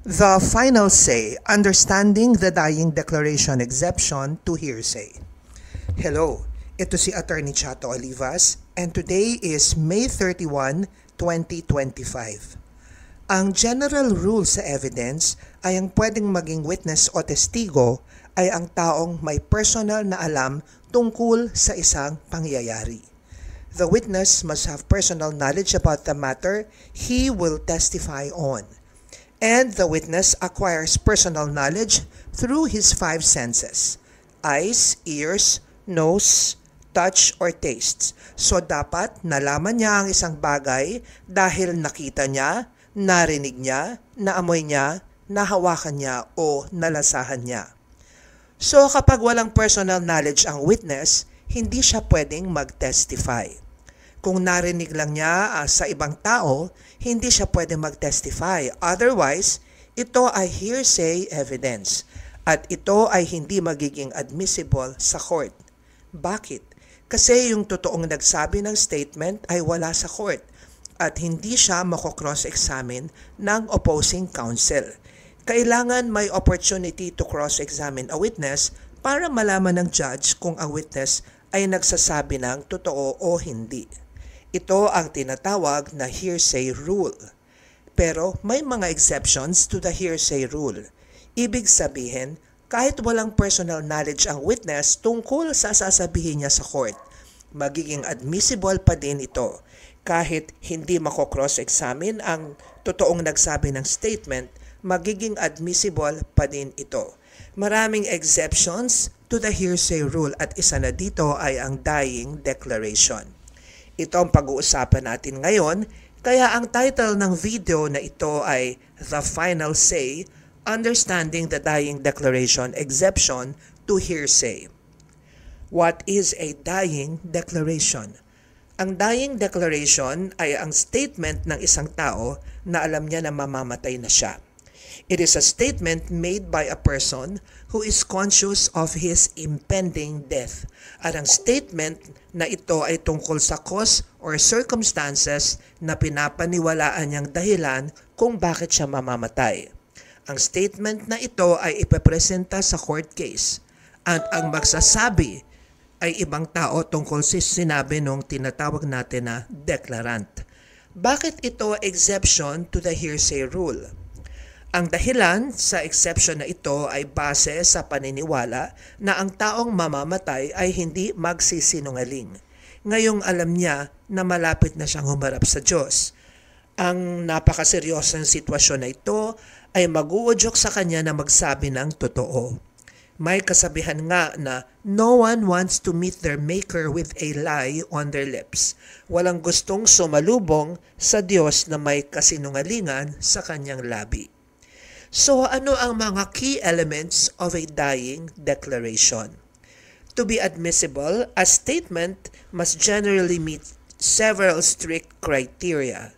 The final say, understanding the dying declaration exception to hearsay. Hello, ito si Attorney Chato Olivas and today is May 31, 2025. Ang general rule sa evidence ay ang pwedeng maging witness o testigo ay ang taong may personal na alam tungkol sa isang pangyayari. The witness must have personal knowledge about the matter he will testify on. And the witness acquires personal knowledge through his five senses: eyes, ears, nose, touch, or taste. So dapat nalaman niya ang isang bagay dahil nakita niya, narinig niya, naamoy niya, nahawakan niya, o nalasahan niya. So kapag walang personal knowledge ang witness, hindi siya pwedeng mag-testify. Kung narinig lang niya sa ibang tao, hindi siya pwede mag-testify. Otherwise, ito ay hearsay evidence at ito ay hindi magiging admissible sa court. Bakit? Kasi yung totoong nagsabi ng statement ay wala sa court at hindi siya mako-cross-examine ng opposing counsel. Kailangan may opportunity to cross-examine a witness para malaman ng judge kung ang witness ay nagsasabi ng totoo o hindi. Ito ang tinatawag na hearsay rule. Pero may mga exceptions to the hearsay rule. Ibig sabihin, kahit walang personal knowledge ang witness tungkol sa sasabihin niya sa court, magiging admissible pa din ito. Kahit hindi mako-cross-examine ang totoong nagsabi ng statement, magiging admissible pa din ito. Maraming exceptions to the hearsay rule at isa na dito ay ang dying declaration. Ito ang pag-uusapan natin ngayon, kaya ang title ng video na ito ay The Final Say, Understanding the Dying Declaration Exception to Hearsay. What is a dying declaration? Ang dying declaration ay ang statement ng isang tao na alam niya na mamamatay na siya. It is a statement made by a person who is conscious of his impending death. At ang statement na ito ay tungkol sa cause or circumstances na pinapaniwalaan niyang dahilan kung bakit siya mamamatay. Ang statement na ito ay ipepresenta sa court case at ang magsasabi ay ibang tao tungkol sa sinabi nung tinatawag natin na declarant. Bakit ito exception to the hearsay rule? Ang dahilan sa exception na ito ay base sa paniniwala na ang taong mamamatay ay hindi magsisinungaling. Ngayong alam niya na malapit na siyang humarap sa Diyos. Ang napakaseryosong sitwasyon na ito ay mag-uudyok sa kanya na magsabi ng totoo. May kasabihan nga na no one wants to meet their maker with a lie on their lips. Walang gustong sumalubong sa Diyos na may kasinungalingan sa kanyang labi. So ano ang mga key elements of a dying declaration? To be admissible, a statement must generally meet several strict criteria.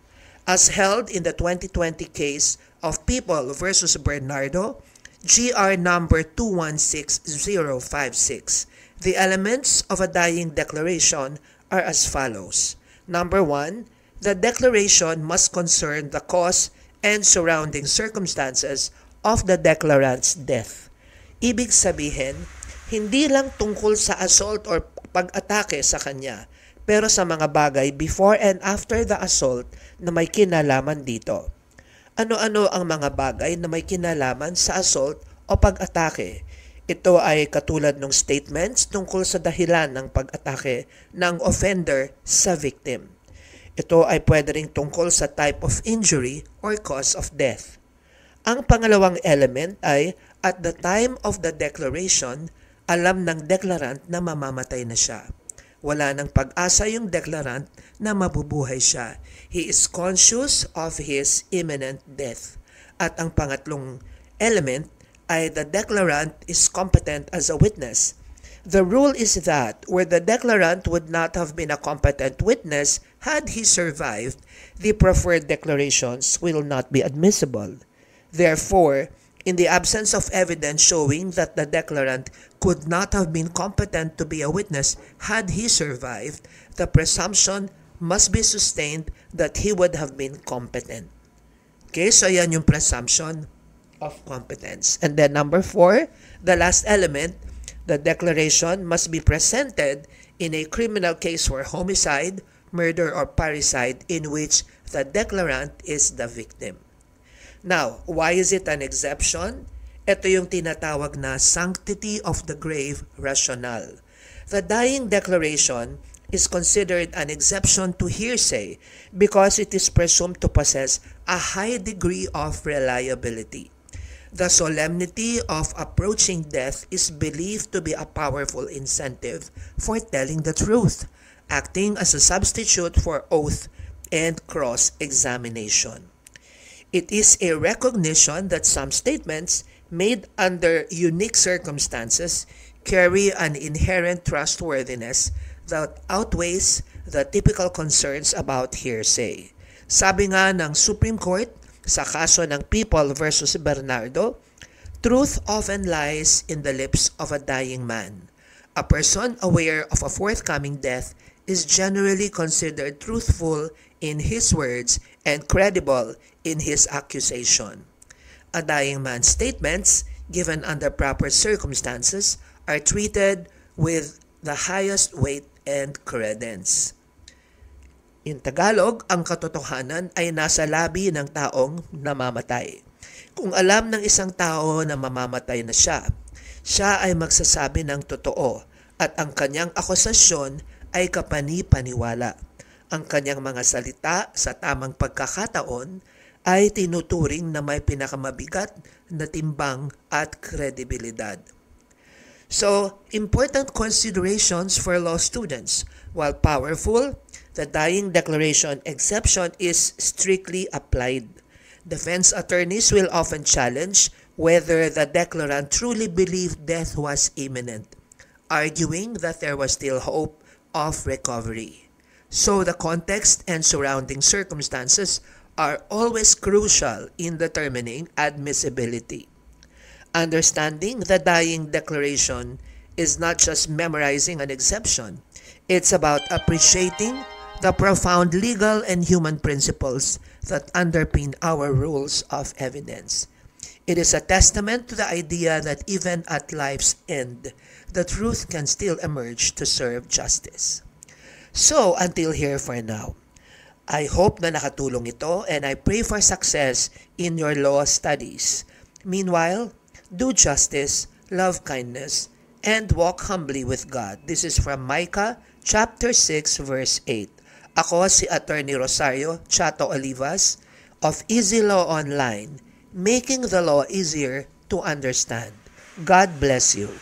As held in the 2020 case of People versus Bernardo, GR number 216056, the elements of a dying declaration are as follows. Number 1, the declaration must concern the cause and surrounding circumstances of the declarant's death. Ibig sabihin, hindi lang tungkol sa assault or pag-atake sa kanya, pero sa mga bagay before and after the assault na may kinalaman dito. Ano-ano ang mga bagay na may kinalaman sa assault o pag-atake? Ito ay katulad ng statements tungkol sa dahilan ng pag-atake ng offender sa victim. Ito ay pwede ring tungkol sa type of injury or cause of death. Ang pangalawang element ay at the time of the declaration, alam ng declarant na mamamatay na siya. Wala ng pag-asa yung declarant na mabubuhay siya. He is conscious of his imminent death. At ang pangatlong element ay the declarant is competent as a witness. The rule is that where the declarant would not have been a competent witness had he survived, the preferred declarations will not be admissible. Therefore, in the absence of evidence showing that the declarant could not have been competent to be a witness had he survived, the presumption must be sustained that he would have been competent. Okay, so yan yung presumption. of competence. And then number 4, the last element, the declaration must be presented in a criminal case for homicide, murder, or parricide in which the declarant is the victim. Now, why is it an exception? Ito yung tinatawag na sanctity of the grave rationale. The dying declaration is considered an exception to hearsay because it is presumed to possess a high degree of reliability. The solemnity of approaching death is believed to be a powerful incentive for telling the truth, acting as a substitute for oath and cross-examination. It is a recognition that some statements made under unique circumstances carry an inherent trustworthiness that outweighs the typical concerns about hearsay. Sabi nga ng Supreme Court sa kaso ng People versus Bernardo, truth often lies in the lips of a dying man. A person aware of a forthcoming death is generally considered truthful in his words and credible in his accusation. A dying man's statements, given under proper circumstances, are treated with the highest weight and credence. In Tagalog, ang katotohanan ay nasa labi ng taong namamatay. Kung alam ng isang tao na mamamatay na siya ay magsasabi ng totoo at ang kanyang akusasyon ay kapani-paniwala. Ang kanyang mga salita sa tamang pagkakataon ay tinuturing na may pinakamabigat na timbang at kredibilidad. So, important considerations for law students. While powerful, the dying declaration exception is strictly applied. Defense attorneys will often challenge whether the declarant truly believed death was imminent, arguing that there was still hope of recovery. So the context and surrounding circumstances are always crucial in determining admissibility. Understanding the dying declaration is not just memorizing an exception. It's about appreciating the profound legal and human principles that underpin our rules of evidence. It is a testament to the idea that even at life's end, the truth can still emerge to serve justice. So, until here for now. I hope na nakatulong ito and I pray for success in your law studies. Meanwhile, do justice, love kindness, and walk humbly with God. This is from Micah chapter 6 verse 8. Ako si Attorney Rosario Chato Olivas of Easy Law Online, making the law easier to understand. God bless you.